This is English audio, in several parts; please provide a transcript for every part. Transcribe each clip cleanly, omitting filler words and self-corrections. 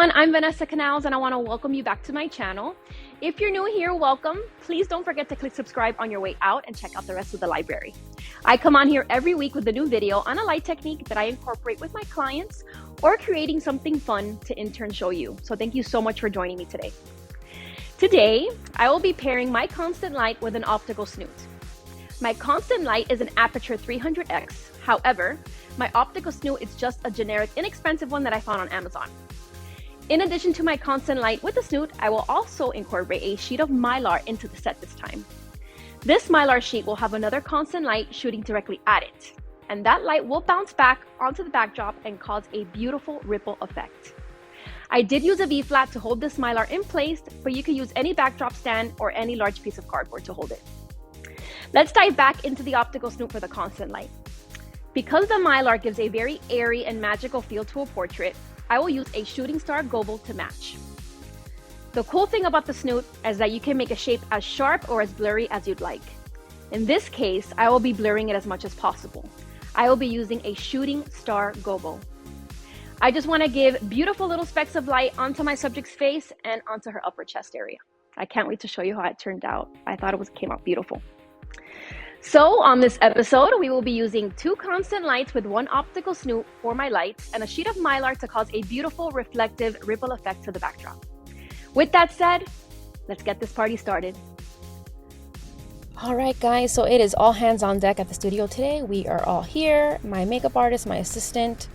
everyone, I'm Vanessa Canals and I want to welcome you back to my channel. If you're new here, welcome. Please don't forget to click subscribe on your way out and check out the rest of the library. I come on here every week with a new video on a light technique that I incorporate with my clients or creating something fun to in turn show you. So thank you so much for joining me today. Today, I will be pairing my constant light with an optical snoot. My constant light is an Aputure 300X. However, my optical snoot is just a generic, inexpensive one that I found on Amazon. In addition to my constant light with the snoot, I will also incorporate a sheet of Mylar into the set this time. This Mylar sheet will have another constant light shooting directly at it, and that light will bounce back onto the backdrop and cause a beautiful ripple effect. I did use a VFLAT to hold this Mylar in place, but you can use any backdrop stand or any large piece of cardboard to hold it. Let's dive back into the optical snoot for the constant light. Because the Mylar gives a very airy and magical feel to a portrait, I will use a shooting star gobo to match. The cool thing about the snoot is that you can make a shape as sharp or as blurry as you'd like. In this case, I will be blurring it as much as possible. I will be using a shooting star gobo. I just want to give beautiful little specks of light onto my subject's face and onto her upper chest area. I can't wait to show you how it turned out. I thought it came out beautiful. So on this episode, we will be using 2 constant lights with 1 optical snoot for my lights and a sheet of Mylar to cause a beautiful reflective ripple effect to the backdrop. With that said, let's get this party started. All right, guys, so it is all hands on deck at the studio today. We are all here, my makeup artist, my assistant.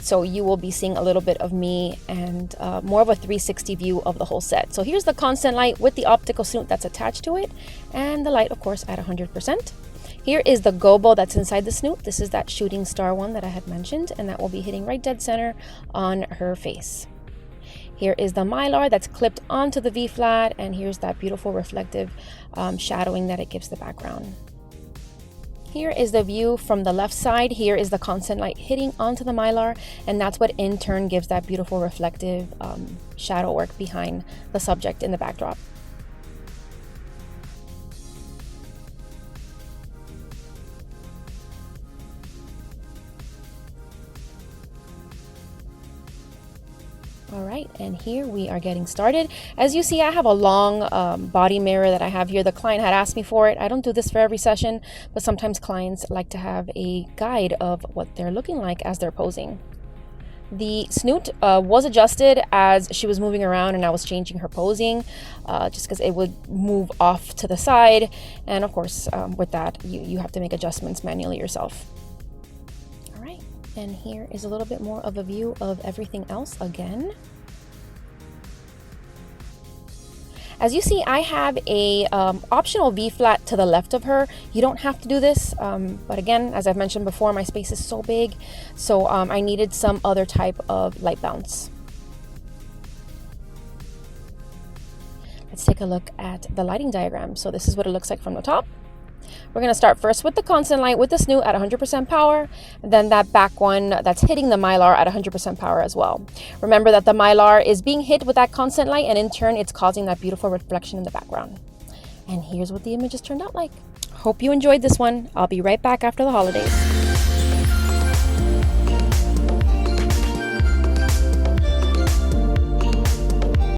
So you will be seeing a little bit of me and more of a 360 view of the whole set. So here's the constant light with the optical snoot that's attached to it, and the light, of course, at 100%. Here is the gobo that's inside the snoot. This is that shooting star one that I had mentioned, and that will be hitting right dead center on her face. Here is the Mylar that's clipped onto the V-flat, and here's that beautiful reflective shadowing that it gives the background. Here is the view from the left side. Here is the constant light hitting onto the Mylar, and that's what in turn gives that beautiful reflective shadow work behind the subject in the backdrop. All right, and here we are getting started. As you see, I have a long body mirror that I have here. The client had asked me for it. I don't do this for every session, but sometimes clients like to have a guide of what they're looking like as they're posing. The snoot was adjusted as she was moving around and I was changing her posing, just because it would move off to the side. And of course, with that, you have to make adjustments manually yourself. And here is a little bit more of a view of everything else again. As you see, I have a optional V-flat to the left of her. You don't have to do this, but again, as I've mentioned before, my space is so big, so I needed some other type of light bounce. Let's take a look at the lighting diagram. So this is what it looks like from the top. We're going to start first with the constant light with the snoot at 100% power, and then that back one that's hitting the Mylar at 100% power as well. Remember that the Mylar is being hit with that constant light, and in turn it's causing that beautiful reflection in the background. And here's what the images turned out like. Hope you enjoyed this one. I'll be right back after the holidays.